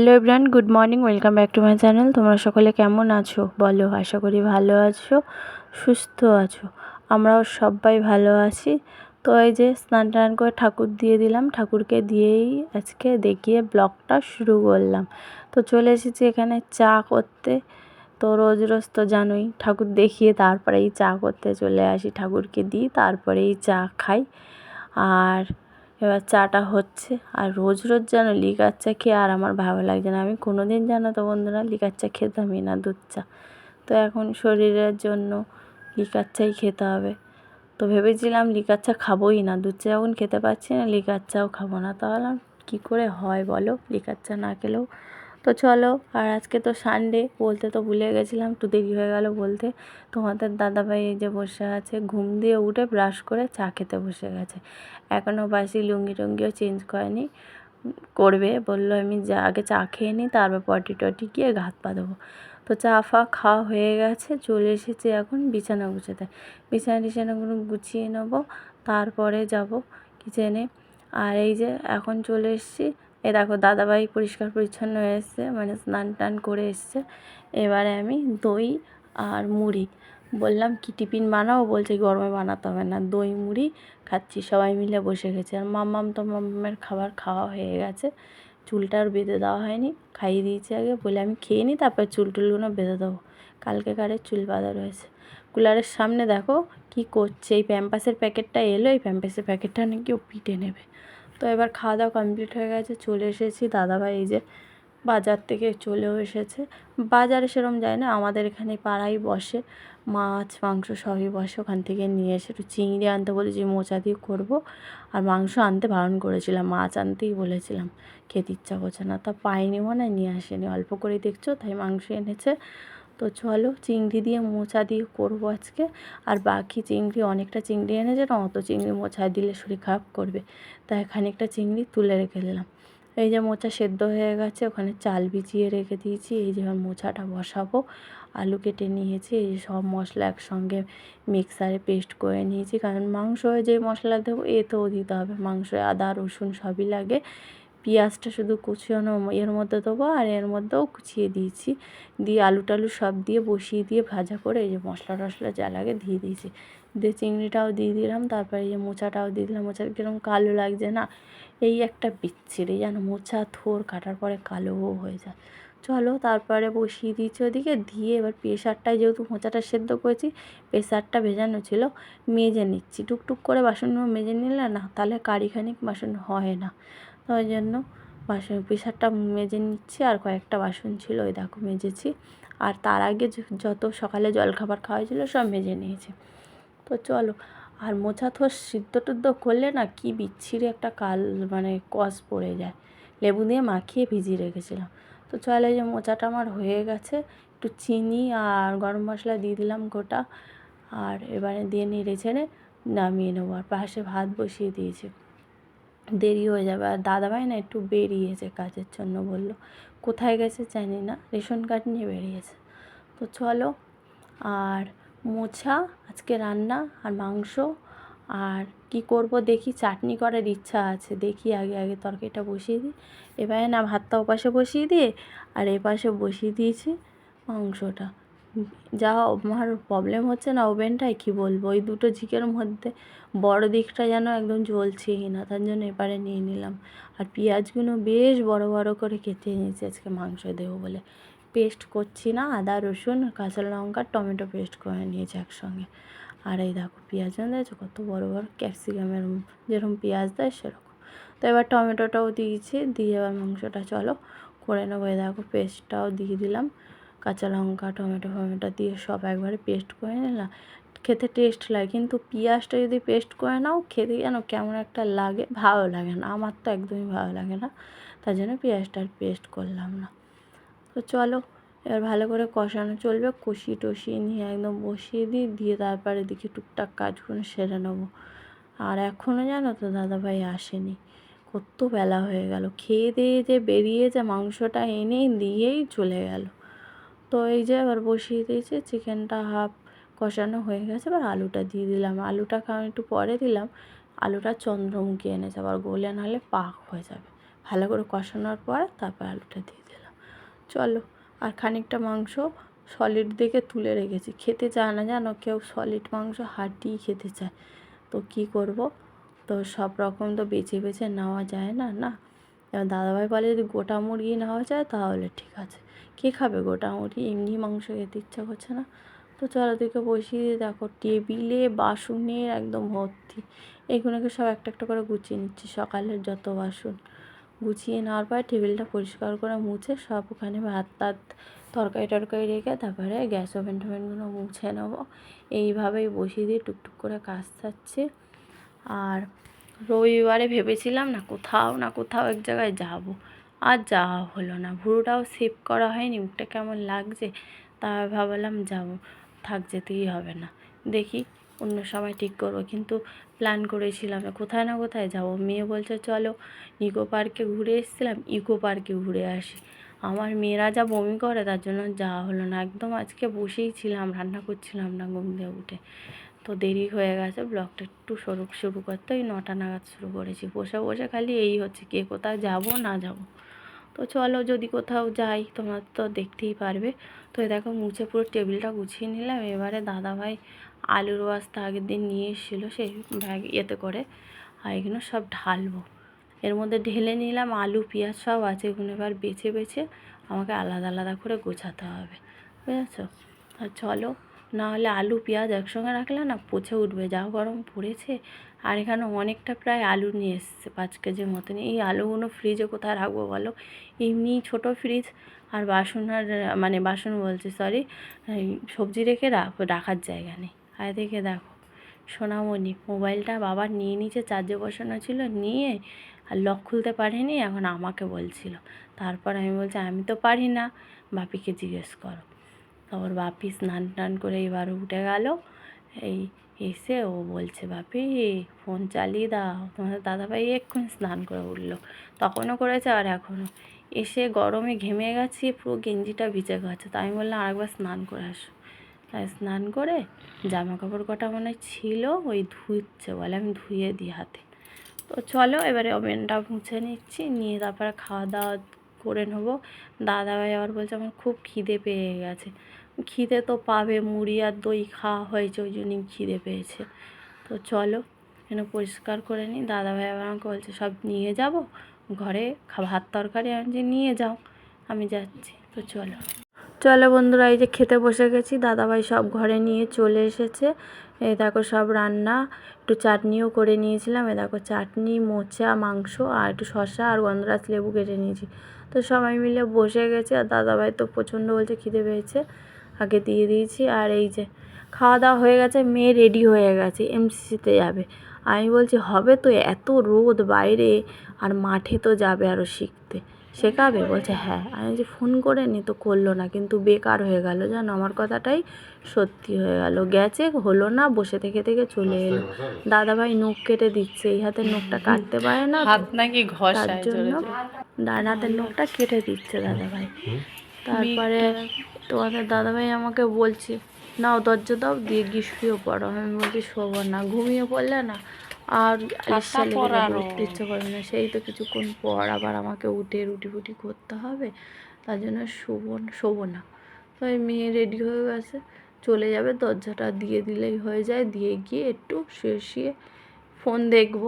Hello everyone, good morning, welcome back to my channel. তোমরা সকলে কেমন আছো বলো? আশা করি ভালো আছো, সুস্থ আছো। আমরাও সবাই ভালো আছি। তো এই যে স্নান টান করে ঠাকুর দিয়ে দিলাম, ঠাকুরকে দিয়েই আজকে দেখিয়ে ব্লগটা শুরু করলাম। তো চলে এসেছি এখানে চা করতে। তো রোজ রোজ তো জানোই, ঠাকুর দেখিয়ে তারপরেই চা করতে চলে আসি, ঠাকুরকে দিই তারপরেই চা খাই। আর এবার চাটা হচ্ছে। আর রোজ রোজ যেন লিকার চা খেয়ে আর আমার ভালো লাগছে না। আমি কোনো দিন জানো তো বন্ধুরা লিকার চা খেতামই না, দুধ চা। তো এখন শরীরের জন্য লিকার চাই খেতে হবে। তো ভেবেছিলাম লিকার চা খাবোই না, দুধ চা যখন খেতে পারছি না লিকার চাও খাবো না। তাহলে কী করে হয় বলো, লিকার চা না খেলেও। তো চলো, আর আজকে তো সানডে, বলতে তো ভুলে গেছিলাম, একটু দেরি হয়ে গেল বলতে। তোমাদের দাদাভাই এই যে বসে আছে, ঘুম দিয়ে উঠে ব্রাশ করে চা খেতে বসে গেছে। এখনও বাসি লুঙ্গি টুঙ্গিও চেঞ্জ করেনি, করবে বললো। আমি আগে চা খেয়ে নিই, তারপর পটি টটি গিয়ে হাত পা দেবো। তো চা ফা খাওয়া হয়ে গেছে, চলে এসেছি এখন বিছানা গুছাতে। টিছানাগুলো গুছিয়ে নেবো, তারপরে যাব কিচেনে। আর এই যে এখন চলে এসেছি, এ দেখো দাদাভাই পরিষ্কার পরিচ্ছন্ন হয়ে এসছে, মানে স্নান টান করে এসছে। এবারে আমি দই আর মুড়ি বললাম কি টিফিন বানাও, বলছে গরমে বানাতে হবে না, দই মুড়ি খাচ্ছি। সবাই মিলে বসে গেছে। আর মাম্মাম তো মাম্মামের খাবার খাওয়া হয়ে গেছে, চুলটা আর বেঁধে দেওয়া হয়নি, খাইয়ে দিয়েছি আগে, বলে আমি খেয়ে নিই তারপর চুল টুলগুলো বেঁধে দেবো, কালকে কারে চুল বাঁধা রয়েছে। কুলারের সামনে দেখো কি করছে, এই প্যাম্পাসের প্যাকেটটা এলো, এই প্যাম্পাসের প্যাকেটটা নাকি ও পিটে নেবে। তো এবার খাওয়া দাওয়া কমপ্লিট হয়ে গেছে, চলে এসেছি। দাদাভাই এই যে বাজার থেকে চলেও এসেছে। বাজারে সেরকম যায় না, আমাদের এখানে পাড়ায় বসে, মাছ মাংস সবই বসে, ওখান থেকে নিয়ে এসে একটু চিংড়ি আনতে বলেছি, মোচা দিয়ে করবো। আর মাংস আনতে বারণ করেছিলাম, মাছ আনতেই বলেছিলাম, খেতে ইচ্ছা করছে না, তা পাইনি, মনে হয় নিয়ে আসেনি, অল্প করেই দেখছো, তাই মাংস এনেছে। তো চলো চিংড়ি দিয়ে মোচা দিয়ে করবো আজকে। আর বাকি চিংড়ি, অনেকটা চিংড়ি এনেছে না, অত চিংড়ি মোচায় দিলে শরীর খারাপ করবে, তাই খানিকটা চিংড়ি তুলে রেখে দিলাম। এই যে মোচা সেদ্ধ হয়ে গেছে, ওখানে চাল ভিজিয়ে রেখে দিয়েছি। এই যে মোচাটা বসাবো, আলু কেটে নিয়েছি, এই যে সব মশলা একসঙ্গে মিক্সারে পেস্ট করে নিয়েছি, কারণ মাংসয়ে যে মশলা দেবো এতেও দিতে হবে, মাংসে আদা রসুন সবই লাগে। পেঁয়াজটা শুধু কুচানো এর মধ্যে দেবো, আর এর মধ্যেও কুচিয়ে দিয়েছি, দিয়ে আলু টালু সব দিয়ে বসিয়ে দিয়ে ভাজা করে এই যে মশলা টশলা যা লাগে দিয়ে দিয়েছি, দিয়ে চিংড়িটাও দিয়ে দিলাম, তারপরে এই যে মোচাটাও দিয়ে দিলাম। মোচা কীরকম কালো লাগছে না, এই একটা বিচ্ছিরি যেন, মোচা থোর কাটার পরে কালোও হয়ে যায়। চলো তারপরে বসিয়ে দিয়েছি ওদিকে, দিয়ে এবার প্রেশারটায় যেহেতু মোচাটা সেদ্ধ করেছি, প্রেশারটা ভেজানো ছিল, মেজে নিচ্ছি। টুকটুক করে বাসনগুলো মেজে নিলে না, তাহলে কারিখানিক বাসন হয় না, তো ওই জন্য বাসন প্রেশারটা মেজে নিচ্ছি। আর কয়েকটা বাসন ছিল, ওই দেখো মেজেছি। আর তার আগে যত সকালে জলখাবার খাওয়া হয়েছিল সব মেজে নিয়েছি। তো চলো, আর মোচা থোর সিদ্ধ টিদ্ধ করলে না কি বিচ্ছিরি একটা মানে কষ পড়ে যায়, লেবু দিয়ে মাখিয়ে ভিজিয়ে রেখেছিলাম। তো চলো, এই যে মোচাটা আমার হয়ে গেছে, একটু চিনি আর গরম মশলা দিয়ে দিলাম গোটা, আর এবারে দিয়ে নেড়ে ছেড়ে নামিয়ে নেবো। আর পাশে ভাত বসিয়ে দিয়েছি, দেরি হয়ে যাবে। আর দাদাভাই না একটু বেরিয়েছে কাজের জন্য, বললো কোথায় গেছে জানি না, রেশন কার্ড নিয়ে বেরিয়েছে। তো চলো, আর মোচা আজকে রান্না, আর মাংস, আর কি করব দেখি, চাটনি করার ইচ্ছা আছে, দেখি আগে তরকারিটা বসিয়ে দিই। এবারে না ভাতটা ওপাশে বসিয়ে দিয়ে, আর এপাশে বসিয়ে দিয়েছি মাংসটা। যা আমার প্রবলেম হচ্ছে না ওভেনটায়, কী বলবো, ওই দুটো ঝিকের মধ্যে বড় দিকটা যেন একদম জ্বলছেই না, তার জন্য এবারে নিয়ে নিলাম। আর পেঁয়াজগুলো বেশ বড় বড় করে কেটে নিয়েছি আজকে মাংস দেবো বলে, পেস্ট করছি না, আদা রসুন কাঁচা লঙ্কা টমেটো পেস্ট করে নিয়েছি একসঙ্গে। আর এই দেখো পেঁয়াজও দিয়েছে কত বড় বড়, ক্যাপসিকামের যেরকম পেঁয়াজ দেয় সেরকম। তো এবার টমেটোটাও দিয়েছি, দিয়ে এবার মাংসটা চলো করে নেবো। এই দেখো পেস্টটাও দিয়ে দিলাম, কাঁচা লঙ্কা টমেটো ফমেটো দিয়ে সব একবারে পেস্ট করে নিলাম। খেতে টেস্ট লাগে, কিন্তু পেঁয়াজটা যদি পেস্ট করে নাও খেতে যেন কেমন একটা লাগে, ভালো লাগে না, আমার তো একদমই ভালো লাগে না, তার জন্য পেঁয়াজটা আর পেস্ট করলাম না। তো চলো, এবার ভালো করে কষানো চলবে, কষিয়ে টষিয়ে নিয়ে একদম বসিয়ে দিই, দিয়ে তারপরে দেখি টুকটাক কাজগুলো সেরে নেবো। আর এখনও জানো তো দাদাভাই আসেনি, কত বেলা হয়ে গেল, খেয়ে দিয়ে যে বেরিয়েছে, মাংসটা এনে দিয়েই চলে গেল। তো এই যে এবার বসিয়ে দিয়েছি, চিকেনটা হাফ কষানো হয়ে গেছে, এবার আলুটা দিয়ে দিলাম। আলুটা কারণ একটু পরে দিলাম, আলুটা চন্দ্রমুখী এনেছে, আবার গলে নাহলে পাক হয়ে যাবে, ভালো করে কষানোর পর তারপর আলুটা দিয়ে দিলাম। চলো, আর খানিকটা মাংস সলিড দেখে তুলে রেখেছি। খেতে চায় না জানো কেউ, সলিড মাংস হাড্ডিই খেতে চায়। তো কী করব, তো সব রকম তো বেছে বেছে নেওয়া যায় না না। এবার দাদাভাই বলে যদি গোটা মুরগি নেওয়া যায় তাহলে ঠিক আছে। কে খাবে গোটা মুরগি, এমনি মাংস খেতে ইচ্ছা করছে না। তো চলো দিকে বসিয়ে দিয়ে দেখো টেবিলে বাসনের একদম ভর্তি। এইগুলোকে সব একটা একটা করে গুছিয়ে নিচ্ছি, সকালের যত বাসন গুছিয়ে নেওয়ার পর টেবিলটা পরিষ্কার করে মুছে সব ওখানে ভাত টাত তরকারি টরকারি রেখে তারপরে গ্যাস ওভেন টোভেনগুলো মুছে নেবো। এইভাবেই বসিয়ে দিয়ে টুকটুক করে কাজ থাকছে। আর রবিবারে ভেবেছিলাম না কোথাও এক জায়গায় যাব, আর যাওয়া হলো না। ভুরুটাও সেভ করা হয়নি, মুখটা কেমন লাগছে, তা ভাবলাম যাব, থাক যেতেই হবে না, দেখি অন্য সময় ঠিক করবো। কিন্তু প্ল্যান করেছিলাম কোথায় না কোথায় যাব। মেয়ে বলছে চলো ইকো পার্কে ঘুরে এসেছিলাম, ইকো পার্কে ঘুরে আসি। আমার মেয়েরা যা বমি করে তার জন্য যাওয়া হলো না। একদম আজকে বসেই ছিলাম, রান্না করছিলাম না ঘুম দিয়ে উঠে। তো দেরি হয়ে গেছে, ব্লগটা একটু শুরু করতে ওই 9টা নাগাদ শুরু করেছি। বসে বসে খালি এই হচ্ছে কে কোথায় যাব না যাব। তো চলো যদি কোথাও যাই তোমরা তো দেখতেই পারবে। তো দেখো মুছে পুরো টেবিলটা গুছিয়ে নিলাম। এবারে দাদাভাই আলুর বস্তা আগের দিন নিয়ে এসেছিলো সেই ব্যাগ এতে করে, আর এগুলো সব ঢালবো। এর মধ্যে ঢেলে নিলাম, আলু পেঁয়াজ সব আছে, এগুলো এবার বেছে বেছে আমাকে আলাদা আলাদা করে গোছাতে হবে, বুঝেছো। আর চলো, না হলে আলু পেঁয়াজ একসঙ্গে রাখলে না পচে উঠবে, যা গরম পড়েছে। আর এখানে অনেকটা প্রায় আলু নিয়ে এসছে 5 কেজির মতন। এই আলুগুলো ফ্রিজে কোথায় রাখবো বলো, এমনি ছোট ফ্রিজ, আর বাসন আর মানে বাসন বলছি সরি, সবজি রেখে রাখার জায়গা নেই। আর দেখে দেখো সোনামণি মোবাইলটা বাবার নিয়ে নিচে চার্জে বসানো ছিল, নিয়ে আর লক খুলতে পারেনি, এখন আমাকে বলছিল। তারপর আমি বলছি আমি তো পারি না, বাপিকে জিজ্ঞেস করো। তারপর বাপি স্নান টান করে এবার উঠে গেল। এই এসে ও বলছে বাপি ফোন চালিয়ে দাও, তোমাদের দাদাভাই এক্ষুনি স্নান করে উঠলো। তখনও করেছে আর এখনও। এসে গরমে ঘেমে গেছি, পুরো গেঞ্জিটা ভিজে গেছে। তাই আমি বললাম আরেকবার স্নান করে আসো। তাই স্নান করে জামা কাপড় কটা মনে ছিল ওই ধুচ্ছে, বলে আমি ধুয়ে দিই হাতে। তো চলো এবারে ওভেনটা মুছে নিচ্ছি, নিয়ে তারপরে খাওয়া দাওয়া করে নেবো। দাদাভাই আবার বলছে আমার খুব খিদে পেয়ে গেছে। খিদে তো পাবে, মুড়ি আর দই খাওয়া হয়েছে ওই জন্যই খিদে পেয়েছে। তো চলো এখানে পরিষ্কার করে নিই। দাদাভাই আবার আমাকে বলছে সব নিয়ে যাব ঘরে, ভাত তরকারি, আমি যে নিয়ে যাও, আমি যাচ্ছি। তো চলো চলো বন্ধুরা, এই যে খেতে বসে গেছি, দাদাভাই সব ঘরে নিয়ে চলে এসেছে। এই দেখো সব রান্না, একটু চাটনিও করে নিয়েছিলাম। এই দেখো চাটনি, মোচা, মাংস আর একটু শসা আর গন্ধরাজ লেবু কেটে নিয়েছি। তো সবাই মিলে বসে গেছে, আর দাদাভাই তো প্রচণ্ড বলছে খিদে পেয়েছে, আগে দিয়ে দিয়েছি। আর এই যে খাওয়া দাওয়া হয়ে গেছে, মেয়ে রেডি হয়ে গেছে, এমসিসিতে যাবে। আমি বলছি হবে তো, এত রোদ বাইরে, আর মাঠে তো যাবে আরও শিখতে, শেখাবে? বলছে হ্যাঁ। আমি যে ফোন করে নি তো করলো না, কিন্তু বেকার হয়ে গেল জানো, আমার কথাটাই সত্যি হয়ে গেল। গেছে হলো না, বসে থেকে থেকে চলে এলো। দাদাভাই নখ কেটে দিচ্ছে, এই হাতের নখটা কাটতে পারে না, হাত নাকি ঘষায়, তার জন্য ডান হাতের নখটা কেটে দিচ্ছে দাদাভাই। তারপরে তোমাদের দাদাভাই আমাকে বলছে নাও দরজা দাও, দিয়ে গিয়ে শুয়ে পড়ো। আমি বলছি শোবো না, ঘুমিয়ে পড়লে না আর ইচ্ছা লেগে যাবে, উঠতে ইচ্ছে করবে না। সেই তো কিছুক্ষণ পর আবার আমাকে উঠে রুটি ফুটি করতে হবে, তার জন্য শোবো না। তো এই মেয়ে রেডি হয়ে গেছে, চলে যাবে, দরজাটা দিয়ে দিলেই হয়ে যায়। দিয়ে গিয়ে একটু শুয়ে শুয়ে ফোন দেখবো,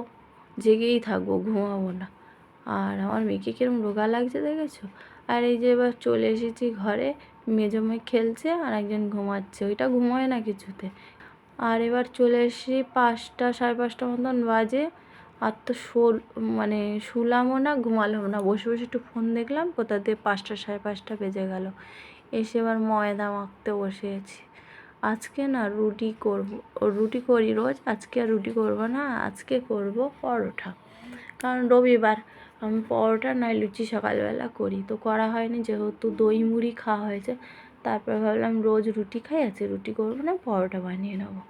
জেগেই থাকবো, ঘুমাবো না। আর আমার মেয়েকে কিরম রোগা লাগছে দেখেছো। আর এই যে এবার চলে এসেছি ঘরে, মেজো মেয়ে খেলছে আর একজন ঘুমাচ্ছে, ওইটা ঘুমোয় না কিছুতে। আর এবার চলে এসেছি 5টা 5:30 মতন বাজে। আর তো মানে শুলামও না ঘুমালামও না, বসে বসে একটু ফোন দেখলাম, কোথা দিয়ে 5টা 5:30 বেজে গেল। এসে এবার ময়দা মাখতে বসে আছি। আজকে না রুটি করবো, রুটি করি রোজ, আজকে আর রুটি করবো না, আজকে করব পরোটা। কারণ রবিবার আমি পরোটা নয় লুচি সকালবেলা করি, তো করা হয়নি, যেহেতু দই মুড়ি খাওয়া হয়েছে। তারপর ভাবলাম রোজ রুটি খাই, আছে রুটি করবো না, পরোটা বানিয়ে নেবো।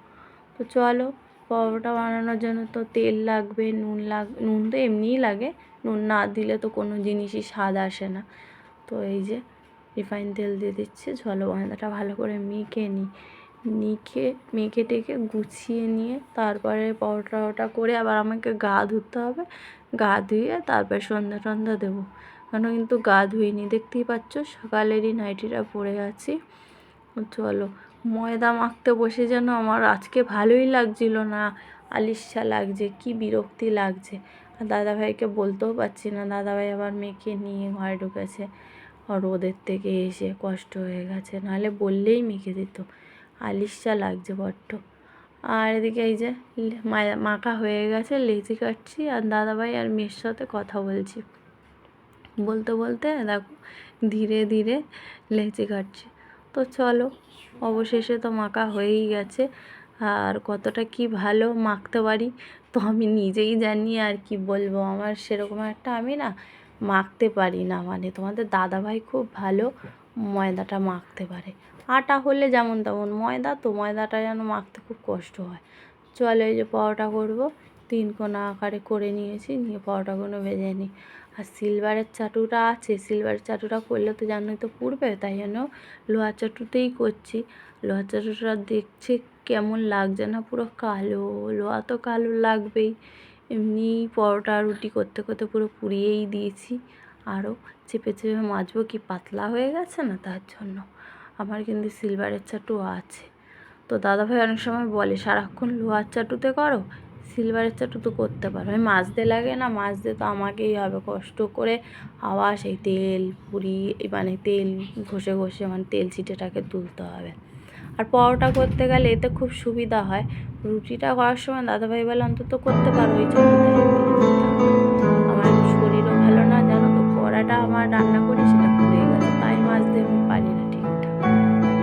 তো চলো, পরোটা বানানোর জন্য তো তেল লাগবে, নুন তো এমনিই লাগে, নুন না দিলে তো কোনো জিনিসই স্বাদ আসে না। তো এই যে রিফাইন তেল দিয়ে দিচ্ছি, চলো ময়দাটা ভালো করে মেখে নিই। মেখে টেখে গুছিয়ে নিয়ে তারপরে পরোটা করে আবার আমাকে গা ধুতে হবে। গা ধুয়ে তারপরে সন্ধ্যা দেবো। কেন কিন্তু গা ধুইনি, দেখতেই পাচ্ছ সকালেরই নাইটিটা পরে আছি। চলো, ময়দা মাখতে বসে যেন আমার আজকে ভালোই লাগছিল না, আলিশা লাগছে, কি বিরক্তি লাগছে। আর দাদাভাইকে বলতেও পারছি না, দাদাভাই আবার মেখে নিয়ে ঘরে ঢুকেছে। রোদের থেকে এসে কষ্ট হয়ে গেছে, নাহলে বললেই মেখে দিত। আলিশা লাগছে বড্ড। আর এদিকে এই যে মাখা হয়ে গেছে, লেচি কাটছি আর দাদাভাই আর মেয়ের সাথে কথা বলছি। বলতে বলতে দেখো ধীরে ধীরে লেচি কাটছি। তো চলো, অবশেষে তো মাখা হয়েই গেছে। আর কতটা কি ভালো মাখতে পারি তো আমি নিজেই জানি, আর কি বলবো। আমার সেরকম একটা আমি না মাখতে পারি না, মানে তোমাদের দাদাভাই খুব ভালো ময়দাটা মাখতে পারে। আটা হলে যেমন তেমন, ময়দা তো ময়দাটা যেন মাখতে খুব কষ্ট হয়। চলো, এই যে পরোটা করবো, 3 কোনা আকারে করে নিয়েছি, নিয়ে পরোটাগুলো ভেজে নিই। আর সিলভারের চাটুটা আছে, সিলভারের চাটুটা করলে তো জানোই তো পুড়বে, তাই জন্য লোহার চাটুতেই করছি। লোহার চাটুটা দেখছি কেমন লাগছে না, পুরো কালো। লোহা তো কালো লাগবেই। এমনি পরোটা রুটি করতে করতে পুরো পুড়িয়েই দিয়েছি। আরও চেপে চেপে মাজবো, কি পাতলা হয়ে গেছে না, তার জন্য। আমার কিন্তু সিলভারের চাটু আছে। তো দাদাভাই অনেক সময় বলে সারাক্ষণ লোহার চাটুতে করো, সিলভারের চাটু তো করতে পারো। আমি মাজতে লাগে না, মাজতে তো আমাকেই হবে, কষ্ট করে আবার সেই তেল পুরি, মানে তেল ঘষে ঘষে মানে তেল ছিটেটাকে তুলতে হবে। আর পরোটা করতে গেলে এতে খুব সুবিধা হয়। রুটিটা করার সময় দাদাভাই বলে অন্তত করতে পারো ওই চাটুতে। আমার শরীরও ভালো না জানো তো, কড়াটা আমার রান্না করি সেটা পুড়ে গেছে, তাই মাজতে আমি পারি না ঠিকঠাক।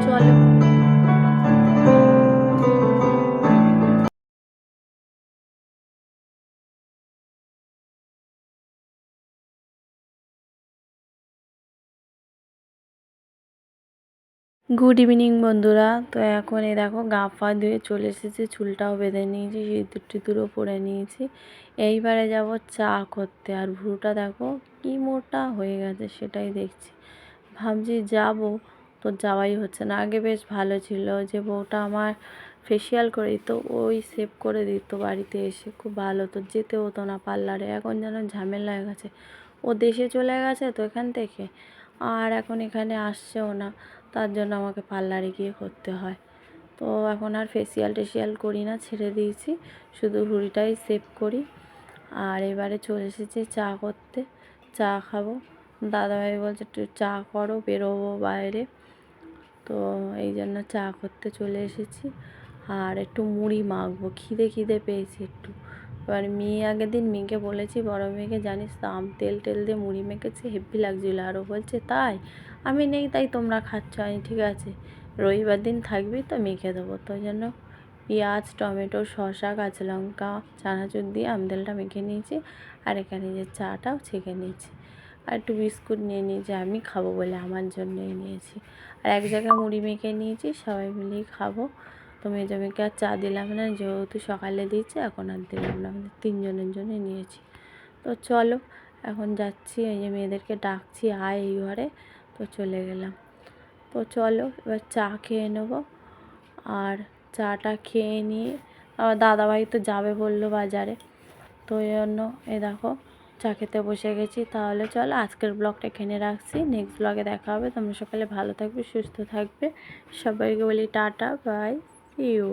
চলো, গুড ইভিনিং বন্ধুরা। তো এখন এই দেখো গা পা ধুয়ে চলে এসেছি, চুলটাও বেঁধে নিয়েছি, সিঁদুর টিঁদুরও পরে নিয়েছি। এইবারে যাব চা করতে। আর ভ্রুটা দেখো কি মোটা হয়ে গেছে, সেটাই দেখছি। ভাবছি যাব, তো যাওয়াই হচ্ছে না। আগে বেশ ভালো ছিল, যে বউটা আমার ফেসিয়াল করে দিত, ওই সেভ করে দিত বাড়িতে এসে, খুব ভালো। তো যেতে হতো না পার্লারে। এখন যেন ঝামেলা হয়ে গেছে, ও দেশে চলে গেছে তো এখান থেকে, আর এখন এখানে আসছেও না, তার জন্য আমাকে পার্লারে গিয়ে করতে হয়। তো এখন আর ফেসিয়াল টেসিয়াল করি না, ছেড়ে দিয়েছি, শুধু ভুঁড়িটাই সেভ করি। আর এবারে চলে এসেছি চা করতে, চা খাবো। দাদাভাই বলছে একটু চা করো, বেরোবো বাইরে, তো এই জন্য চা করতে চলে এসেছি। আর একটু মুড়ি মাখবো, খিদে পেয়েছি একটু। এবার আগের দিন মেয়েকে বলেছি, বড় মেয়েকে, জানিস তো তেল দিয়ে মুড়ি মেখেছি, হেভি লাগছিল। আরও বলছে তাই, আমি নেই তাই তোমরা খাচ্ছ। আমি ঠিক আছে, রবিবার দিন থাকবি তো মেখে দেবো। তো ওই জন্য পেঁয়াজ, টমেটো, শসা, কাঁচা লঙ্কা, চানাচুর দিয়ে আমতেলটা মেখে নিয়েছি। আর এখানে যে চাটাও ছেঁকে নিয়েছি। আর একটু বিস্কুট নিয়ে নিয়েছি, আমি খাবো বলে আমার জন্যই নিয়েছি। আর এক জায়গায় মুড়ি মেখে নিয়েছি, সবাই মিলেই খাবো। তো মেজোমেয়েকে আর চা দিলাম না, যেহেতু সকালে দিয়েছি, এখন আর দিলাম না, আমাদের 3 জনের জন্যই নিয়েছি। তো চলো, এখন যাচ্ছি, এই যে মেয়েদেরকে ডাকছি আয় এই ঘরে, তো চলে গেলাম। তো চলো এবার চা খেয়ে নেবো। আর চাটা খেয়ে নিয়ে আবার দাদাভাই তো যাবে বললো বাজারে, তো এই জন্য এই দেখো চা খেতে বসে গেছি। তাহলে চলো আজকের ব্লগটা এখানে রাখছি, নেক্সট ব্লগে দেখা হবে। তোমরা সকালে ভালো থাকবে, সুস্থ থাকবে। সবাইকে বলি টাটা, বাই, সি ইউ।